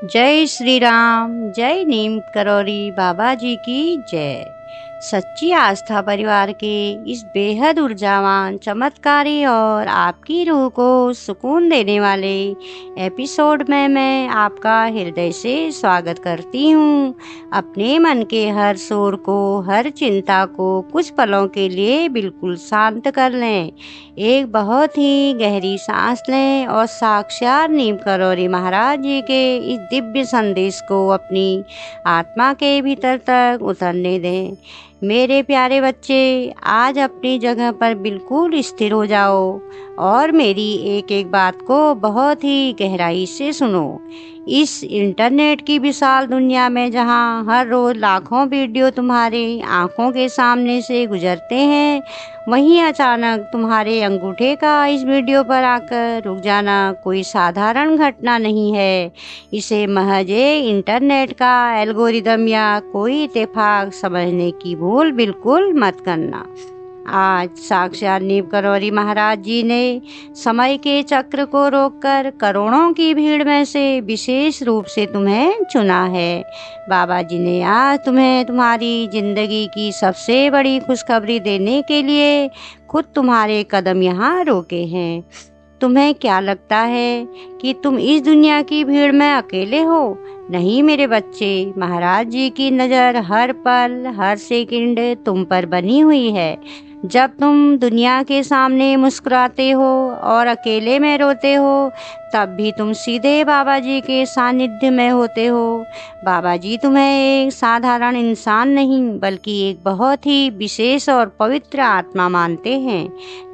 जय श्री राम। जय नीम करौरी बाबा जी की जय। सच्ची आस्था परिवार के इस बेहद ऊर्जावान, चमत्कारी और आपकी रूह को सुकून देने वाले एपिसोड में मैं आपका हृदय से स्वागत करती हूँ। अपने मन के हर शोर को, हर चिंता को कुछ पलों के लिए बिल्कुल शांत कर लें। एक बहुत ही गहरी सांस लें और साक्षात नीम करौरी महाराज जी के इस दिव्य संदेश को अपनी आत्मा के भीतर तक उतरने दें। मेरे प्यारे बच्चे, आज अपनी जगह पर बिल्कुल स्थिर हो जाओ और मेरी एक एक बात को बहुत ही गहराई से सुनो। इस इंटरनेट की विशाल दुनिया में जहां हर रोज लाखों वीडियो तुम्हारी आंखों के सामने से गुजरते हैं, वहीं अचानक तुम्हारे अंगूठे का इस वीडियो पर आकर रुक जाना कोई साधारण घटना नहीं है। इसे महज इंटरनेट का एल्गोरिदम या कोई इत्तेफाक समझने की भूल बिल्कुल मत करना। आज साक्षात नीम करौरी महाराज जी ने समय के चक्र को रोककर करोड़ों की भीड़ में से विशेष रूप से तुम्हें चुना है। बाबा जी ने आज तुम्हें तुम्हारी जिंदगी की सबसे बड़ी खुशखबरी देने के लिए खुद तुम्हारे कदम यहाँ रोके हैं। तुम्हें क्या लगता है कि तुम इस दुनिया की भीड़ में अकेले हो? नहीं मेरे बच्चे, महाराज जी की नज़र हर पल, हर सेकंड तुम पर बनी हुई है। जब तुम दुनिया के सामने मुस्कुराते हो और अकेले में रोते हो, तब भी तुम सीधे बाबा जी के सानिध्य में होते हो। बाबा जी तुम्हें एक साधारण इंसान नहीं बल्कि एक बहुत ही विशेष और पवित्र आत्मा मानते हैं।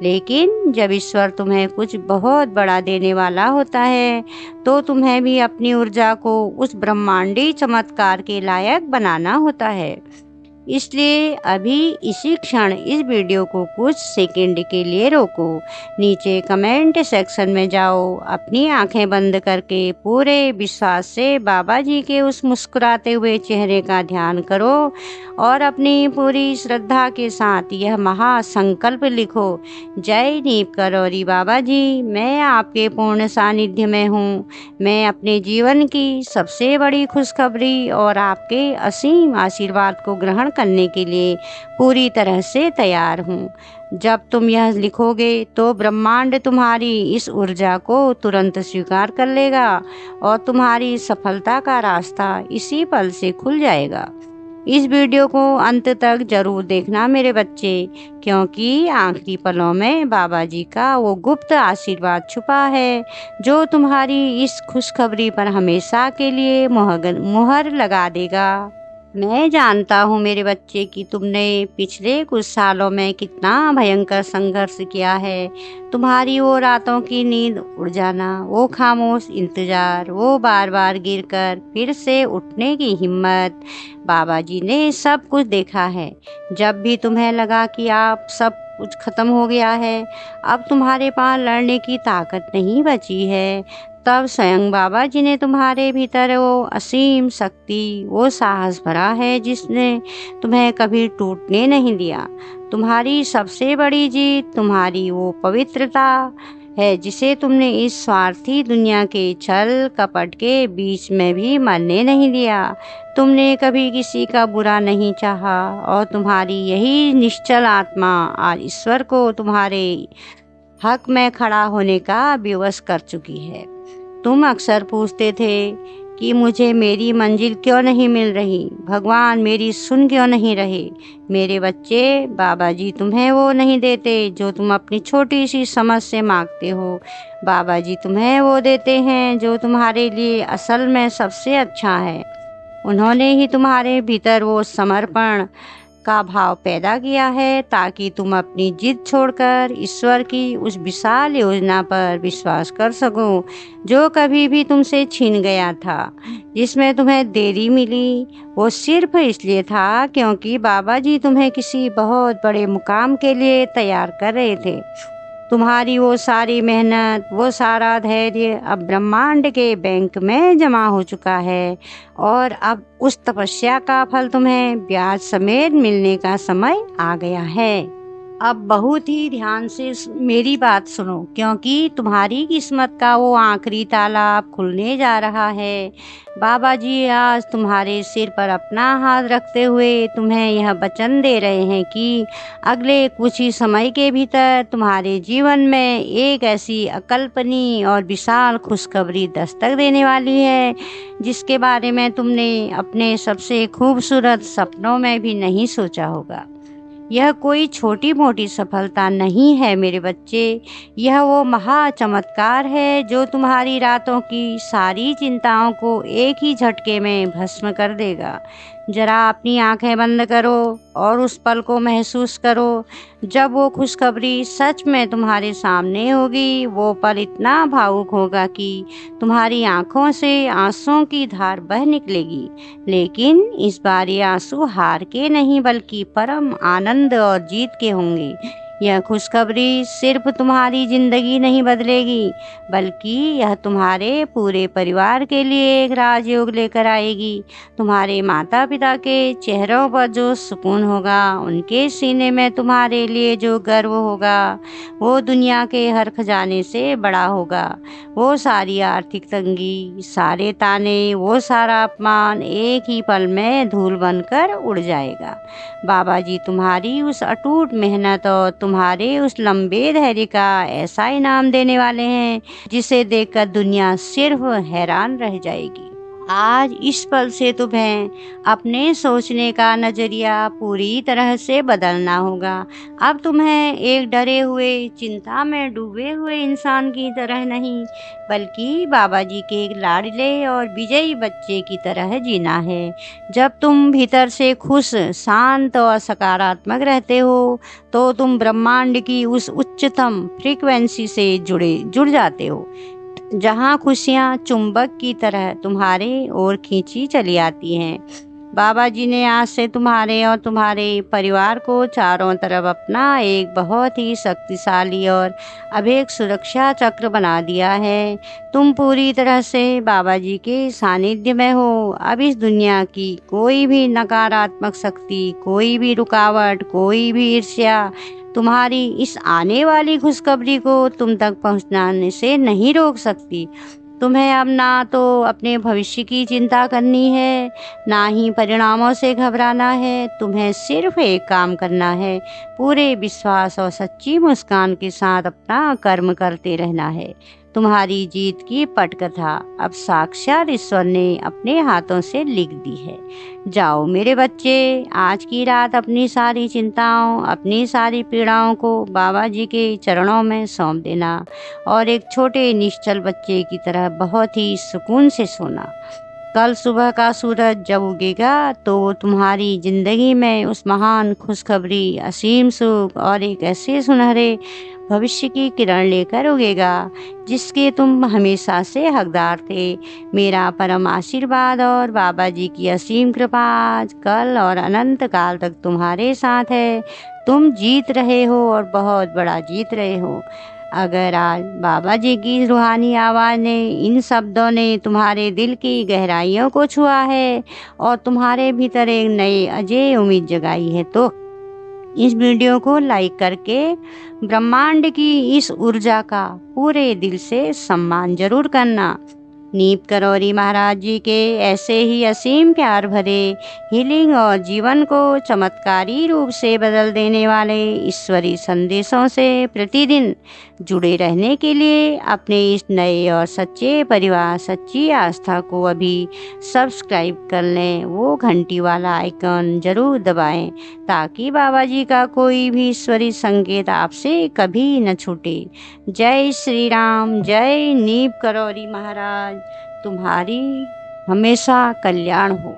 लेकिन जब ईश्वर तुम्हें कुछ बहुत बड़ा देने वाला होता है, तो तुम्हें भी अपनी ऊर्जा को उस ब्रह्मांडी चमत्कार के लायक बनाना होता है। इसलिए अभी इसी क्षण इस वीडियो को कुछ सेकंड के लिए रोको। नीचे कमेंट सेक्शन में जाओ, अपनी आंखें बंद करके पूरे विश्वास से बाबा जी के उस मुस्कुराते हुए चेहरे का ध्यान करो और अपनी पूरी श्रद्धा के साथ यह महासंकल्प लिखो। जय नीम करौरी बाबा जी, मैं आपके पूर्ण सानिध्य में हूँ। मैं अपने जीवन की सबसे बड़ी खुशखबरी और आपके असीम आशीर्वाद को ग्रहण करने के लिए पूरी तरह से तैयार हूँ। जब तुम यह लिखोगे तो ब्रह्मांड तुम्हारी इस ऊर्जा को तुरंत स्वीकार कर लेगा और तुम्हारी सफलता का रास्ता इसी पल से खुल जाएगा। इस वीडियो को अंत तक जरूर देखना मेरे बच्चे, क्योंकि आखिरी पलों में बाबा जी का वो गुप्त आशीर्वाद छुपा है जो तुम्हारी इस खुशखबरी पर हमेशा के लिए मुहर लगा देगा। मैं जानता हूँ मेरे बच्चे कि तुमने पिछले कुछ सालों में कितना भयंकर संघर्ष किया है। तुम्हारी वो रातों की नींद उड़ जाना, वो खामोश इंतजार, वो बार बार गिरकर फिर से उठने की हिम्मत, बाबा जी ने सब कुछ देखा है। जब भी तुम्हें लगा कि आप सब कुछ खत्म हो गया है, अब तुम्हारे पास लड़ने की ताकत नहीं बची है, तब स्वयं बाबा जी ने तुम्हारे भीतर वो असीम शक्ति, वो साहस भरा है जिसने तुम्हें कभी टूटने नहीं दिया। तुम्हारी सबसे बड़ी जीत तुम्हारी वो पवित्रता है जिसे तुमने इस स्वार्थी दुनिया के छल कपट के बीच में भी मरने नहीं दिया। तुमने कभी किसी का बुरा नहीं चाहा और तुम्हारी यही निश्चल आत्मा आज ईश्वर को तुम्हारे हक में खड़ा होने का विवश कर चुकी है। तुम अक्सर पूछते थे कि मुझे मेरी मंजिल क्यों नहीं मिल रही, भगवान मेरी सुन क्यों नहीं रहे। मेरे बच्चे, बाबा जी तुम्हें वो नहीं देते जो तुम अपनी छोटी सी समझ से मांगते हो। बाबा जी तुम्हें वो देते हैं जो तुम्हारे लिए असल में सबसे अच्छा है। उन्होंने ही तुम्हारे भीतर वो समर्पण का भाव पैदा किया है ताकि तुम अपनी जिद छोड़कर ईश्वर की उस विशाल योजना पर विश्वास कर सको जो कभी भी तुमसे छीन गया था। जिसमें तुम्हें देरी मिली वो सिर्फ इसलिए था क्योंकि बाबा जी तुम्हें किसी बहुत बड़े मुकाम के लिए तैयार कर रहे थे। तुम्हारी वो सारी मेहनत, वो सारा धैर्य अब ब्रह्मांड के बैंक में जमा हो चुका है और अब उस तपस्या का फल तुम्हें ब्याज समेत मिलने का समय आ गया है। अब बहुत ही ध्यान से मेरी बात सुनो, क्योंकि तुम्हारी किस्मत का वो आखिरी ताला अब खुलने जा रहा है। बाबा जी आज तुम्हारे सिर पर अपना हाथ रखते हुए तुम्हें यह वचन दे रहे हैं कि अगले कुछ ही समय के भीतर तुम्हारे जीवन में एक ऐसी अकल्पनीय और विशाल खुशखबरी दस्तक देने वाली है, जिसके बारे में तुमने अपने सबसे खूबसूरत सपनों में भी नहीं सोचा होगा। यह कोई छोटी मोटी सफलता नहीं है मेरे बच्चे, यह वो महा चमत्कार है जो तुम्हारी रातों की सारी चिंताओं को एक ही झटके में भस्म कर देगा। जरा अपनी आंखें बंद करो और उस पल को महसूस करो जब वो खुशखबरी सच में तुम्हारे सामने होगी। वो पल इतना भावुक होगा कि तुम्हारी आंखों से आंसुओं की धार बह निकलेगी, लेकिन इस बार ये आंसू हार के नहीं बल्कि परम आनंद और जीत के होंगे। यह खुशखबरी सिर्फ तुम्हारी जिंदगी नहीं बदलेगी, बल्कि यह तुम्हारे पूरे परिवार के लिए एक राजयोग लेकर आएगी। तुम्हारे माता पिता के चेहरों पर जो सुकून होगा, उनके सीने में तुम्हारे लिए जो गर्व होगा, वो दुनिया के हर खजाने से बड़ा होगा। वो सारी आर्थिक तंगी, सारे ताने, वो सारा अपमान एक ही पल में धूल बनकर उड़ जाएगा। बाबा जी तुम्हारी उस अटूट मेहनत और तुम्हारे उस लंबे धैर्य का ऐसा इनाम देने वाले हैं जिसे देखकर दुनिया सिर्फ हैरान रह जाएगी। आज इस पल से तुम्हें अपने सोचने का नजरिया पूरी तरह से बदलना होगा। अब तुम्हें एक डरे हुए, चिंता में डूबे हुए इंसान की तरह नहीं, बल्कि बाबा जी के एक लाडले और विजयी बच्चे की तरह जीना है। जब तुम भीतर से खुश, शांत और सकारात्मक रहते हो, तो तुम ब्रह्मांड की उस उच्चतम फ्रीक्वेंसी से जुड़ जाते हो, जहाँ खुशियाँ चुंबक की तरह तुम्हारे ओर खींची चली आती हैं। बाबा जी ने आज से तुम्हारे और तुम्हारे परिवार को चारों तरफ अपना एक बहुत ही शक्तिशाली और अभेद सुरक्षा चक्र बना दिया है। तुम पूरी तरह से बाबा जी के सानिध्य में हो। अब इस दुनिया की कोई भी नकारात्मक शक्ति, कोई भी रुकावट, कोई भी ईर्ष्या तुम्हारी इस आने वाली खुशखबरी को तुम तक पहुंचाने से नहीं रोक सकती। तुम्हें अब ना तो अपने भविष्य की चिंता करनी है, ना ही परिणामों से घबराना है। तुम्हें सिर्फ एक काम करना है, पूरे विश्वास और सच्ची मुस्कान के साथ अपना कर्म करते रहना है। तुम्हारी जीत की पटकथा अब साक्षात ईश्वर ने अपने हाथों से लिख दी है। जाओ मेरे बच्चे, आज की रात अपनी सारी चिंताओं, अपनी सारी पीड़ाओं को बाबा जी के चरणों में सौंप देना और एक छोटे निश्चल बच्चे की तरह बहुत ही सुकून से सोना। कल सुबह का सूरज जब उगेगा तो तुम्हारी जिंदगी में उस महान खुशखबरी, असीम सुख और एक ऐसे सुनहरे भविष्य की किरण लेकर उगेगा जिसके तुम हमेशा से हकदार थे। मेरा परम आशीर्वाद और बाबा जी की असीम कृपा आज, कल और अनंत काल तक तुम्हारे साथ है। तुम जीत रहे हो और बहुत बड़ा जीत रहे हो। अगर आज बाबा जी की रूहानी आवाज़ ने, इन शब्दों ने तुम्हारे दिल की गहराइयों को छुआ है और तुम्हारे भीतर एक नई अजय उम्मीद जगाई है, तो इस वीडियो को लाइक करके ब्रह्मांड की इस ऊर्जा का पूरे दिल से सम्मान जरूर करना। नीप करौरी महाराज जी के ऐसे ही असीम प्यार भरे, हीलिंग और जीवन को चमत्कारी रूप से बदल देने वाले ईश्वरी संदेशों से प्रतिदिन जुड़े रहने के लिए अपने इस नए और सच्चे परिवार सच्ची आस्था को अभी सब्सक्राइब कर लें। वो घंटी वाला आइकन जरूर दबाएं ताकि बाबा जी का कोई भी ईश्वरी संकेत आपसे कभी न छूटे। जय श्री राम, जय नीप करौरी महाराज। तुम्हारी हमेशा कल्याण हो।